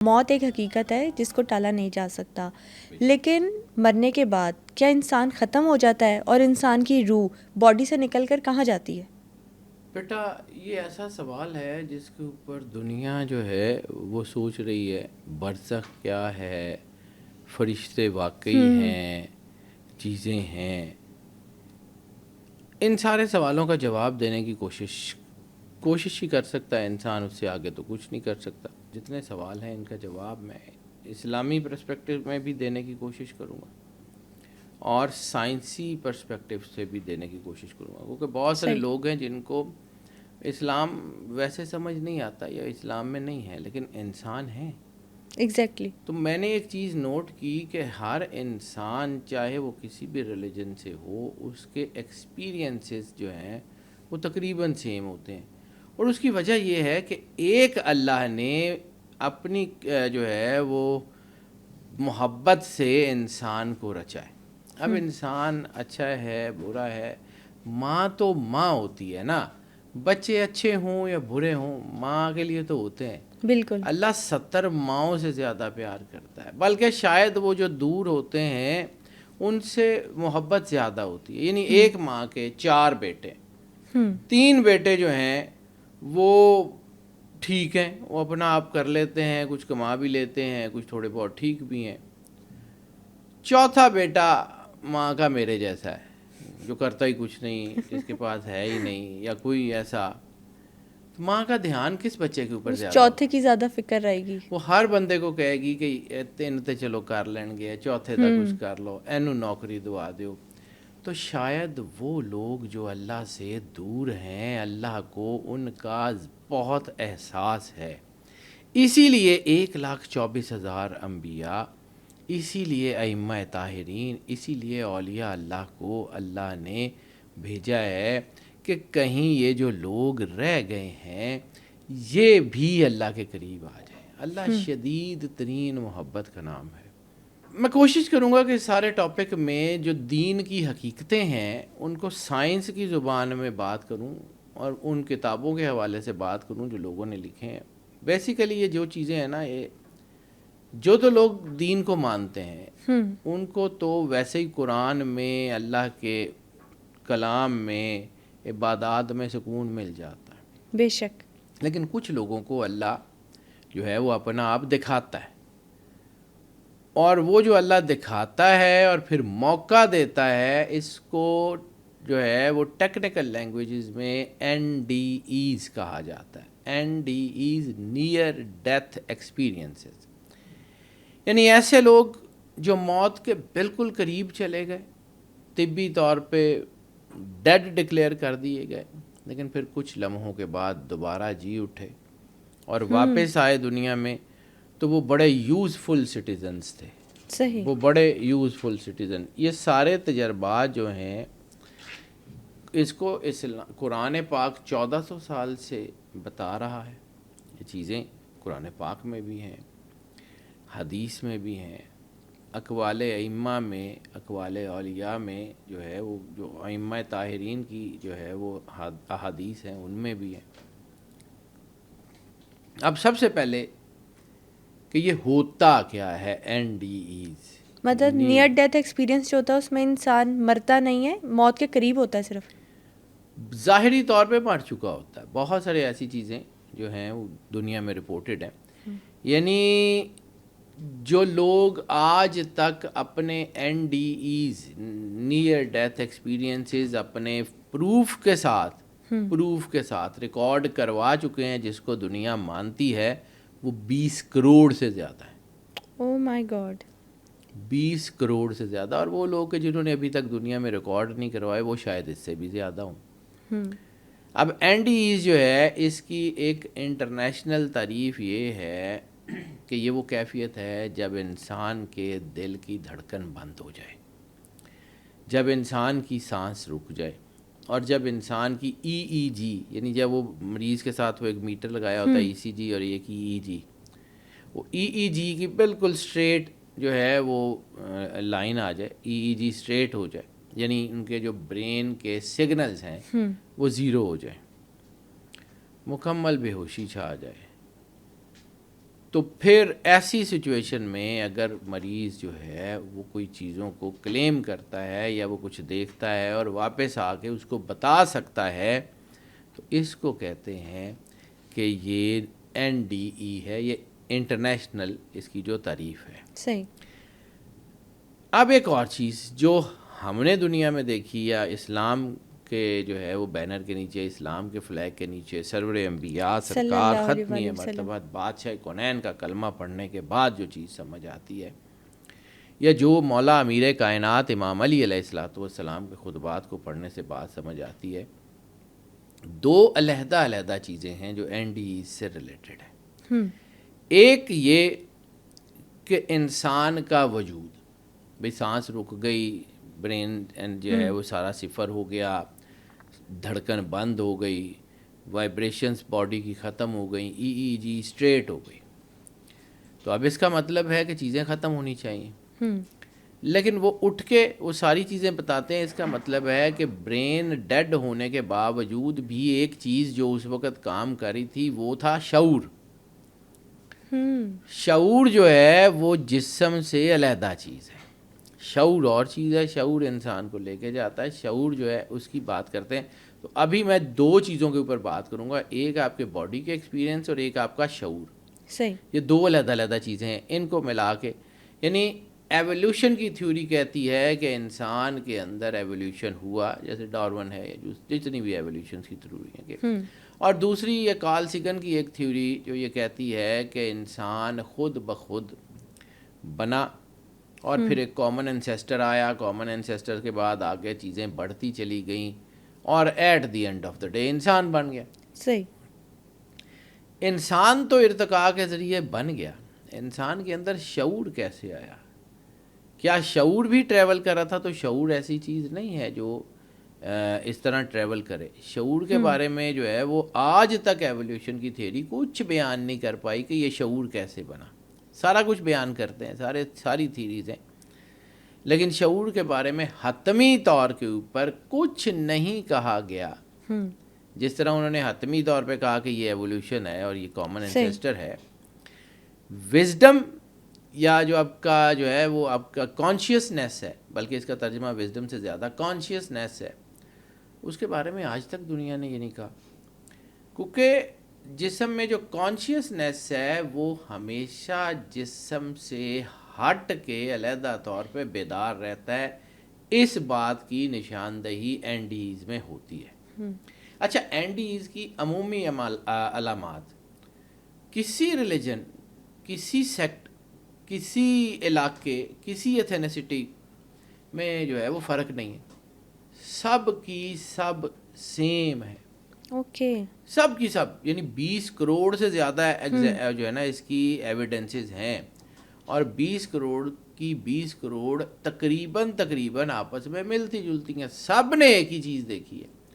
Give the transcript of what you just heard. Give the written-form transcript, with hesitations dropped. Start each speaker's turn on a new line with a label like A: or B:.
A: موت ایک حقیقت ہے جس کو ٹالا نہیں جا سکتا، لیکن مرنے کے بعد کیا انسان ختم ہو جاتا ہے اور انسان کی روح باڈی سے نکل کر کہاں جاتی ہے؟
B: بیٹا یہ ایسا سوال ہے جس کے اوپر دنیا جو ہے وہ سوچ رہی ہے برزخ کیا ہے، فرشتے واقعی ہیں، چیزیں ہیں. ان سارے سوالوں کا جواب دینے کی کوشش ہی کر سکتا ہے انسان، اس سے آگے تو کچھ نہیں کر سکتا. جتنے سوال ہیں ان کا جواب میں اسلامی پرسپیکٹو میں بھی دینے کی کوشش کروں گا اور سائنسی پرسپیکٹو سے بھی دینے کی کوشش کروں گا، کیونکہ بہت سارے
A: صحیح،
B: لوگ ہیں جن کو اسلام ویسے سمجھ نہیں آتا یا اسلام میں نہیں ہے، لیکن انسان ہیں.
A: ایگزیکٹلی.
B: تو میں نے ایک چیز نوٹ کی کہ ہر انسان چاہے وہ کسی بھی ریلیجن سے ہو، اس کے ایکسپیرینسز جو ہیں وہ تقریباً سیم ہوتے ہیں. اور اس کی وجہ یہ ہے کہ ایک اللہ نے اپنی جو ہے وہ محبت سے انسان کو رچا ہے. اب انسان اچھا ہے برا ہے، ماں تو ماں ہوتی ہے نا، بچے اچھے ہوں یا برے ہوں ماں کے لیے تو ہوتے ہیں.
A: بالکل.
B: اللہ 70 ماؤں سے زیادہ پیار کرتا ہے، بلکہ شاید وہ جو دور ہوتے ہیں ان سے محبت زیادہ ہوتی ہے. یعنی ایک ماں کے 4 بیٹے، 3 بیٹے جو ہیں وہ ٹھیک ہیں، وہ اپنا آپ کر لیتے ہیں، کچھ کما بھی لیتے ہیں، کچھ تھوڑے بہت ٹھیک بھی ہیں. چوتھا بیٹا ماں کا میرے جیسا ہے، جو کرتا ہی کچھ نہیں، جس کے پاس ہے ہی نہیں یا کوئی ایسا. ماں کا دھیان کس بچے کے اوپر
A: اس
B: زیادہ
A: چوتھے
B: ہوتا
A: کی زیادہ فکر رہے گی.
B: ہے؟ وہ ہر بندے کو کہے گی کہ 3 تے چلو کر لین گے، چوتھے دا کچھ کر لو، اینو نوکری دوا دیو. تو شاید وہ لوگ جو اللہ سے دور ہیں، اللہ کو ان کا بہت احساس ہے. اسی لیے 1,24,000 انبیاء، اسی لیے ائمہ طاہرین، اسی لیے اولیاء اللہ کو اللہ نے بھیجا ہے کہ کہیں یہ جو لوگ رہ گئے ہیں یہ بھی اللہ کے قریب آ جائیں. اللہ شدید ترین محبت کا نام ہے. میں کوشش کروں گا کہ سارے ٹاپک میں جو دین کی حقیقتیں ہیں ان کو سائنس کی زبان میں بات کروں اور ان کتابوں کے حوالے سے بات کروں جو لوگوں نے لکھے ہیں. بیسیکلی یہ جو چیزیں ہیں نا، یہ جو تو لوگ دین کو مانتے ہیں ان کو تو ویسے ہی قرآن میں، اللہ کے کلام میں، عبادات میں سکون مل جاتا ہے.
A: بے شک.
B: لیکن کچھ لوگوں کو اللہ جو ہے وہ اپنا آپ دکھاتا ہے، اور وہ جو اللہ دکھاتا ہے اور پھر موقع دیتا ہے، اس کو جو ہے وہ ٹیکنیکل لینگویجز میں NDEs کہا جاتا ہے. NDEs نیئر ڈیتھ ایکسپیرینسز، یعنی ایسے لوگ جو موت کے بالکل قریب چلے گئے، طبی طور پہ ڈیڈ ڈکلیئر کر دیے گئے، لیکن پھر کچھ لمحوں کے بعد دوبارہ جی اٹھے اور واپس آئے دنیا میں. تو وہ بڑے یوزفل سٹیزنز تھے.
A: صحیح.
B: وہ بڑے یوزفل سٹیزن. یہ سارے تجربات جو ہیں اس کو قرآن پاک 1400 سال سے بتا رہا ہے. یہ چیزیں قرآن پاک میں بھی ہیں، حدیث میں بھی ہیں، اقوال ائمہ میں، اقوال اولیاء میں جو ہے وہ جو ائمہ طاہرین کی جو ہے وہ احادیث ہیں ان میں بھی ہیں. اب سب سے پہلے کہ یہ ہوتا کیا ہے NDEs.
A: مطلب نیئر ڈیتھ ایکسپیرینس جو ہوتا ہے اس میں انسان مرتا نہیں ہے، موت کے قریب ہوتا ہے، صرف
B: ظاہری طور پہ مر چکا ہوتا ہے. بہت سارے ایسی چیزیں جو ہیں وہ دنیا میں رپورٹڈ ہیں. یعنی جو لوگ آج تک اپنے NDEs نیئر ڈیتھ ایکسپیرینسز اپنے پروف کے ساتھ ریکارڈ کروا چکے ہیں، جس کو دنیا مانتی ہے، وہ 20 کروڑ سے زیادہ ہیں.
A: او مائی گاڈ.
B: 20 کروڑ سے زیادہ. اور وہ لوگ جنہوں نے ابھی تک دنیا میں ریکارڈ نہیں کروائے وہ شاید اس سے بھی زیادہ ہوں. اب NDEs جو ہے اس کی ایک انٹرنیشنل تعریف یہ ہے کہ یہ وہ کیفیت ہے جب انسان کے دل کی دھڑکن بند ہو جائے، جب انسان کی سانس رک جائے، اور جب انسان کی EEG، یعنی جب وہ مریض کے ساتھ وہ ایک میٹر لگایا ہوتا ہے ECG اور ایک EEG، وہ EEG کی بالکل سٹریٹ جو ہے وہ لائن آ جائے، EEG سٹریٹ ہو جائے، یعنی ان کے جو برین کے سگنلز ہیں وہ زیرو ہو جائے، مکمل بے ہوشی چھا جائے. تو پھر ایسی سچویشن میں اگر مریض جو ہے وہ کوئی چیزوں کو کلیم کرتا ہے یا وہ کچھ دیکھتا ہے اور واپس آ کے اس کو بتا سکتا ہے تو اس کو کہتے ہیں کہ یہ NDE ہے, یہ انٹرنیشنل اس کی جو تعریف ہے.
A: صحیح.
B: اب ایک اور چیز جو ہم نے دنیا میں دیکھی یا اسلام کے جو ہے وہ بینر کے نیچے, اسلام کے فلیگ کے نیچے سرور انبیاء سرکار ختمی مرتبہ بادشاہ کونین کا کلمہ پڑھنے کے بعد جو چیز سمجھ آتی ہے, یا جو مولا امیر کائنات امام علی علیہ الصلوۃ والسلام کے خطبات کو پڑھنے سے بات سمجھ آتی ہے, دو علیحدہ علیحدہ چیزیں ہیں جو NDE سے ریلیٹڈ ہیں. ایک یہ کہ انسان کا وجود, بھئی سانس رک گئی, برین جو ہے وہ سارا صفر ہو گیا, دھڑکن بند ہو گئی, وائبریشنز باڈی کی ختم ہو گئیں, EEG اسٹریٹ ہو گئی, تو اب اس کا مطلب ہے کہ چیزیں ختم ہونی چاہیے. لیکن وہ اٹھ کے وہ ساری چیزیں بتاتے ہیں, اس کا مطلب ہے کہ برین ڈیڈ ہونے کے باوجود بھی ایک چیز جو اس وقت کام کر رہی تھی وہ تھا شعور. شعور جو ہے وہ جسم سے علیحدہ چیز ہے. شعور اور چیز ہے, شعور انسان کو لے کے جاتا ہے, شعور جو ہے اس کی بات کرتے ہیں. تو ابھی میں دو چیزوں کے اوپر بات کروں گا, ایک آپ کے باڈی کے ایکسپیرینس اور ایک آپ کا شعور.
A: صحیح.
B: یہ دو علیحدہ علیحدہ چیزیں ہیں, ان کو ملا کے, یعنی ایولیوشن کی تھیوری کہتی ہے کہ انسان کے اندر ایولیوشن ہوا, جیسے ڈارون ہے یا جتنی بھی ایولیوشن کی تھیوری ہیں کہ, اور دوسری یہ کارل سیگن کی ایک تھیوری جو یہ کہتی ہے کہ انسان خود بخود بنا اور پھر ایک کامن انسیسٹر آیا, کامن انسیسٹر کے بعد آگے چیزیں بڑھتی چلی گئیں اور at the end of the day انسان بن گیا.
A: صحیح.
B: انسان تو ارتقاء کے ذریعے بن گیا, انسان کے اندر شعور کیسے آیا؟ کیا شعور بھی ٹریول کر رہا تھا؟ تو شعور ایسی چیز نہیں ہے جو اس طرح ٹریول کرے. شعور کے بارے میں جو ہے وہ آج تک ایولیوشن کی تھیوری کچھ بیان نہیں کر پائی کہ یہ شعور کیسے بنا. سارا کچھ بیان کرتے ہیں, ساری تھیریز ہیں, لیکن شعور کے بارے میں حتمی طور کے اوپر کچھ نہیں کہا گیا. جس طرح انہوں نے حتمی طور پہ کہا کہ یہ ایولیوشن ہے اور یہ کامن انسیسٹر ہے. وزڈم یا جو آپ کا جو ہے وہ آپ کا کانشیسنیس ہے, بلکہ اس کا ترجمہ وزڈم سے زیادہ کانشیسنیس ہے, اس کے بارے میں آج تک دنیا نے یہ نہیں کہا. کیونکہ جسم میں جو کانشیسنیس ہے وہ ہمیشہ جسم سے ہٹ کے علیحدہ طور پہ بیدار رہتا ہے. اس بات کی نشاندہی NDEs میں ہوتی ہے. اچھا, NDEs کی عمومی علامات, کسی ریلیجن, کسی سیکٹ, کسی علاقے, کسی ایتھنیسٹی میں جو ہے وہ فرق نہیں ہے, سب کی سب سیم ہے.
A: اوکے.
B: سب کی سب, یعنی 20 کروڑ سے زیادہ جو ہے نا اس کی ایویڈنسز ہیں, اور 20 کروڑ کی 20 کروڑ تقریباً آپس میں ملتی جلتی ہیں. سب نے ایک ہی چیز دیکھی ہے,